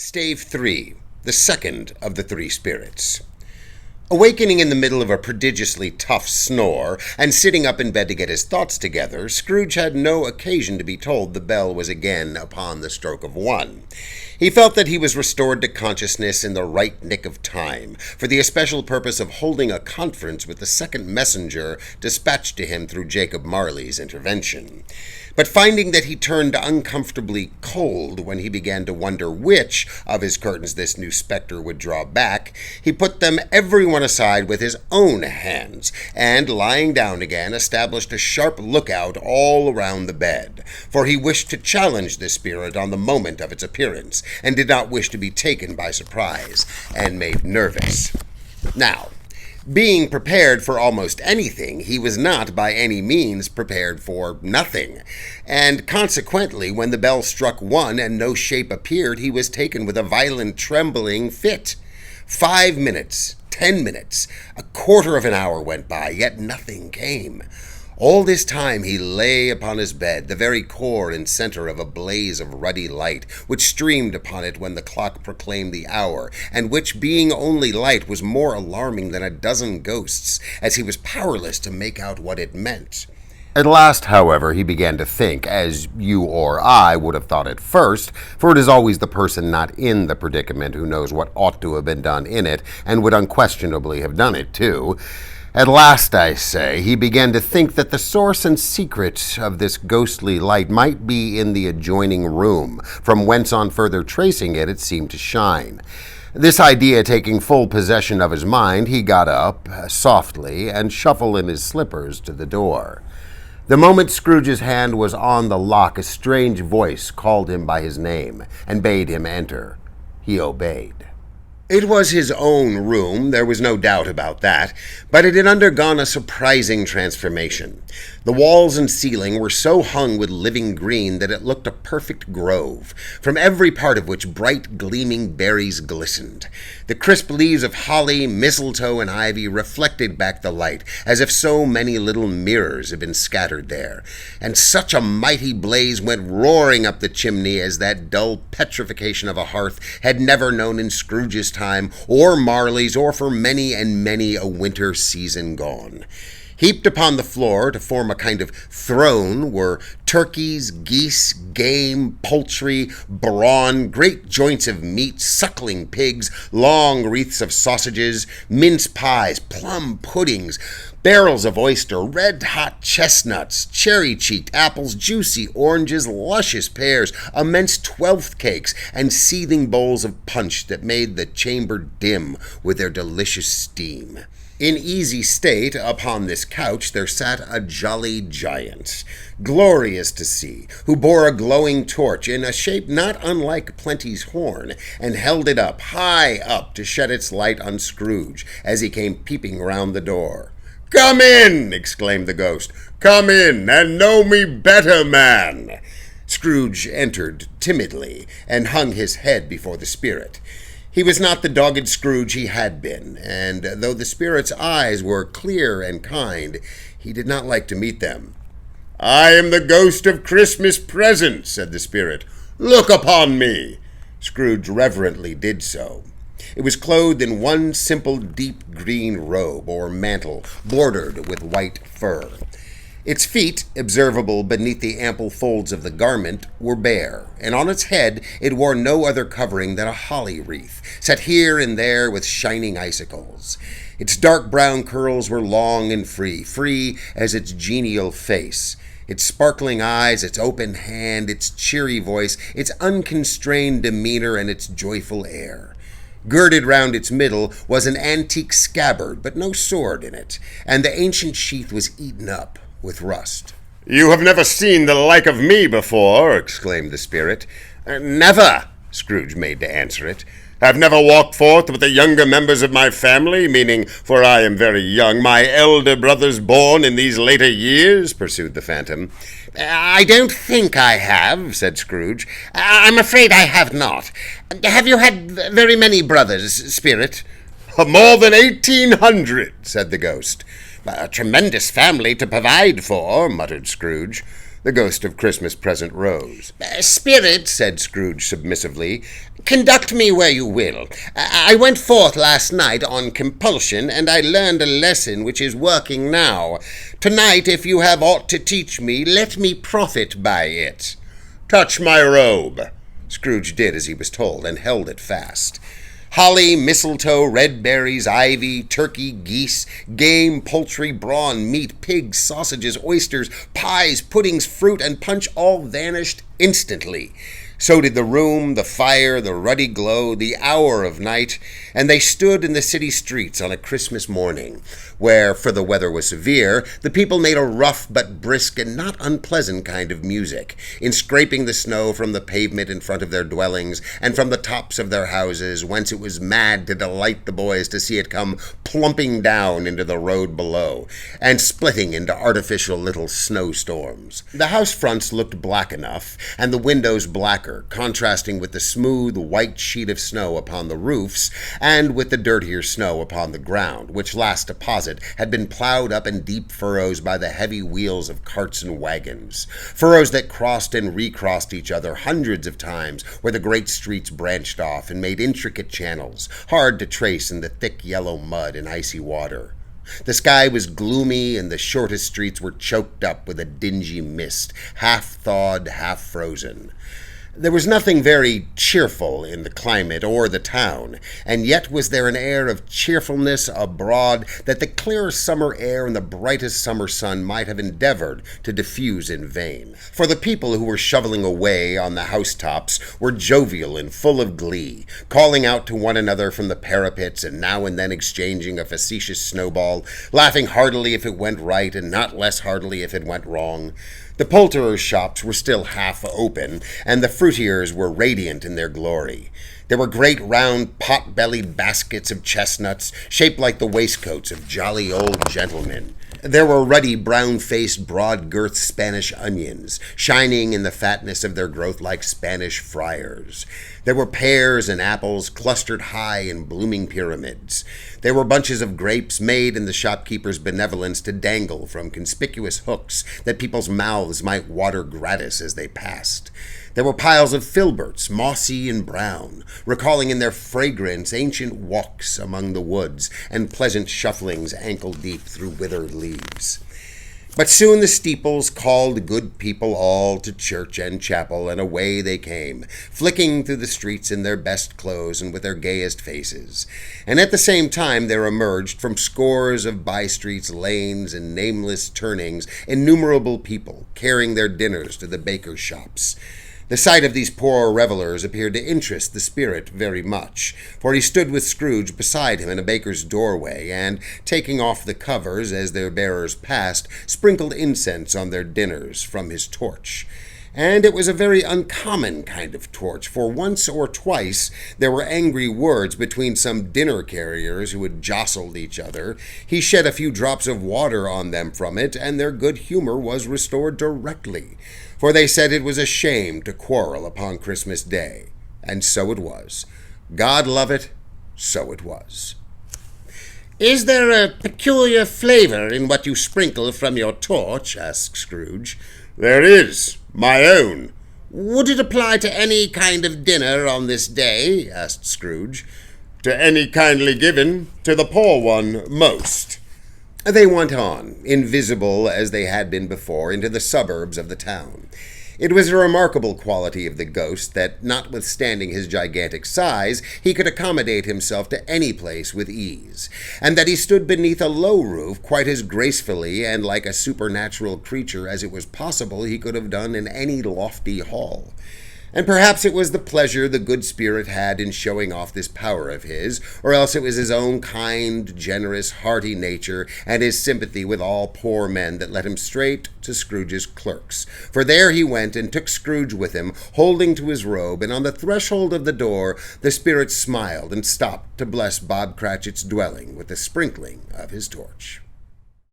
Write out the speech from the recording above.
Stave 3, the second of the three spirits. Awakening in the middle of a prodigiously tough snore, and sitting up in bed to get his thoughts together, Scrooge had no occasion to be told the bell was again upon the stroke of 1. He felt that he was restored to consciousness in the right nick of time, for the especial purpose of holding a conference with the second messenger dispatched to him through Jacob Marley's intervention. But finding that he turned uncomfortably cold when he began to wonder which of his curtains this new spectre would draw back, he put them every one aside with his own hands, and, lying down again, established a sharp lookout all around the bed, for he wished to challenge the spirit on the moment of its appearance, and did not wish to be taken by surprise and made nervous. Now, being prepared for almost anything, he was not by any means prepared for nothing, and consequently, when the bell struck 1 and no shape appeared, he was taken with a violent trembling fit. 5 minutes, 10 minutes, a quarter of an hour went by, yet nothing came. All this time he lay upon his bed, the very core and center of a blaze of ruddy light, which streamed upon it when the clock proclaimed the hour, and which, being only light, was more alarming than a dozen ghosts, as he was powerless to make out what it meant. At last, however, he began to think, as you or I would have thought at first, for it is always the person not in the predicament who knows what ought to have been done in it, and would unquestionably have done it too. At last, I say, he began to think that the source and secret of this ghostly light might be in the adjoining room, from whence on further tracing it seemed to shine. This idea taking full possession of his mind, he got up, softly, and shuffled in his slippers to the door. The moment Scrooge's hand was on the lock, a strange voice called him by his name, and bade him enter. He obeyed. It was his own room, there was no doubt about that, but it had undergone a surprising transformation. The walls and ceiling were so hung with living green that it looked a perfect grove, from every part of which bright gleaming berries glistened. The crisp leaves of holly, mistletoe, and ivy reflected back the light, as if so many little mirrors had been scattered there, and such a mighty blaze went roaring up the chimney as that dull petrification of a hearth had never known in Scrooge's time, or Marley's, or for many and many a winter season gone. Heaped upon the floor to form a kind of throne were turkeys, geese, game, poultry, brawn, great joints of meat, suckling pigs, long wreaths of sausages, mince pies, plum puddings, barrels of oyster, red-hot chestnuts, cherry-cheeked apples, juicy oranges, luscious pears, immense twelfth cakes, and seething bowls of punch that made the chamber dim with their delicious steam. In easy state upon this couch there sat a jolly giant, glorious to see, who bore a glowing torch in a shape not unlike Plenty's horn, and held it up, high up, to shed its light on Scrooge as he came peeping round the door. "Come in!" exclaimed the ghost. "Come in, and know me better, man!" Scrooge entered timidly, and hung his head before the spirit. He was not the dogged Scrooge he had been, and though the spirit's eyes were clear and kind, he did not like to meet them. "I am the ghost of Christmas present," said the spirit. "Look upon me." Scrooge reverently did so. It was clothed in one simple deep green robe, or mantle, bordered with white fur. Its feet, observable beneath the ample folds of the garment, were bare, and on its head it wore no other covering than a holly wreath, set here and there with shining icicles. Its dark brown curls were long and free as its genial face. Its sparkling eyes, its open hand, its cheery voice, its unconstrained demeanor, and its joyful air. Girded round its middle was an antique scabbard, but no sword in it, and the ancient sheath was eaten up with rust. "You have never seen the like of me before," exclaimed the spirit. "Never," Scrooge made to answer it. "Have never walked forth with the younger members of my family, meaning, for I am very young, my elder brothers born in these later years?" pursued the phantom. "I don't think I have," said Scrooge. "I'm afraid I have not. Have you had very many brothers, spirit?" "More than 1,800, said the ghost. "A tremendous family to provide for," muttered Scrooge. The ghost of Christmas present rose. "Spirit," said Scrooge submissively, "conduct me where you will. I went forth last night on compulsion, and I learned a lesson which is working now. Tonight, if you have aught to teach me, let me profit by it." "Touch my robe." Scrooge did as he was told, and held it fast. Holly, mistletoe, red berries, ivy, turkey, geese, game, poultry, brawn, meat, pigs, sausages, oysters, pies, puddings, fruit, and punch all vanished instantly. So did the room, the fire, the ruddy glow, the hour of night, and they stood in the city streets on a Christmas morning, where, for the weather was severe, the people made a rough but brisk and not unpleasant kind of music, in scraping the snow from the pavement in front of their dwellings, and from the tops of their houses, whence it was mad to delight the boys to see it come plumping down into the road below, and splitting into artificial little snowstorms. The house fronts looked black enough, and the windows blacker, contrasting with the smooth white sheet of snow upon the roofs, and with the dirtier snow upon the ground, which last deposit had been plowed up in deep furrows by the heavy wheels of carts and wagons, furrows that crossed and recrossed each other hundreds of times where the great streets branched off and made intricate channels, hard to trace in the thick yellow mud and icy water. The sky was gloomy, and the shortest streets were choked up with a dingy mist, half thawed, half frozen. There was nothing very cheerful in the climate or the town, and yet was there an air of cheerfulness abroad that the clear summer air and the brightest summer sun might have endeavored to diffuse in vain. For the people who were shoveling away on the housetops were jovial and full of glee, calling out to one another from the parapets, and now and then exchanging a facetious snowball, laughing heartily if it went right and not less heartily if it went wrong. The poulterers' shops were still half open, and the fruiterers were radiant in their glory. There were great round pot-bellied baskets of chestnuts, shaped like the waistcoats of jolly old gentlemen. There were ruddy, brown-faced, broad-girthed Spanish onions, shining in the fatness of their growth like Spanish friars. There were pears and apples clustered high in blooming pyramids. There were bunches of grapes made in the shopkeeper's benevolence to dangle from conspicuous hooks that people's mouths might water gratis as they passed. There were piles of filberts, mossy and brown, recalling in their fragrance ancient walks among the woods and pleasant shufflings ankle-deep through withered leaves. But soon the steeples called good people all to church and chapel, and away they came, flicking through the streets in their best clothes and with their gayest faces. And at the same time there emerged from scores of by-streets, lanes, and nameless turnings innumerable people, carrying their dinners to the bakers' shops. The sight of these poor revelers appeared to interest the spirit very much, for he stood with Scrooge beside him in a baker's doorway, and, taking off the covers as their bearers passed, sprinkled incense on their dinners from his torch. And it was a very uncommon kind of torch, for once or twice there were angry words between some dinner carriers who had jostled each other. He shed a few drops of water on them from it, and their good humor was restored directly, for they said it was a shame to quarrel upon Christmas Day. And so it was. God love it, so it was. "Is there a peculiar flavor in what you sprinkle from your torch?" asked Scrooge. "There is. My own." "Would it apply to any kind of dinner on this day?" asked Scrooge. "To any kindly given, to the poor one most." They went on, invisible as they had been before, into the suburbs of the town. It was a remarkable quality of the ghost that, notwithstanding his gigantic size, he could accommodate himself to any place with ease, and that he stood beneath a low roof quite as gracefully and like a supernatural creature as it was possible he could have done in any lofty hall. And perhaps it was the pleasure the good spirit had in showing off this power of his, or else it was his own kind, generous, hearty nature, and his sympathy with all poor men that led him straight to Scrooge's clerks. For there he went and took Scrooge with him, holding to his robe, and on the threshold of the door the spirit smiled and stopped to bless Bob Cratchit's dwelling with the sprinkling of his torch.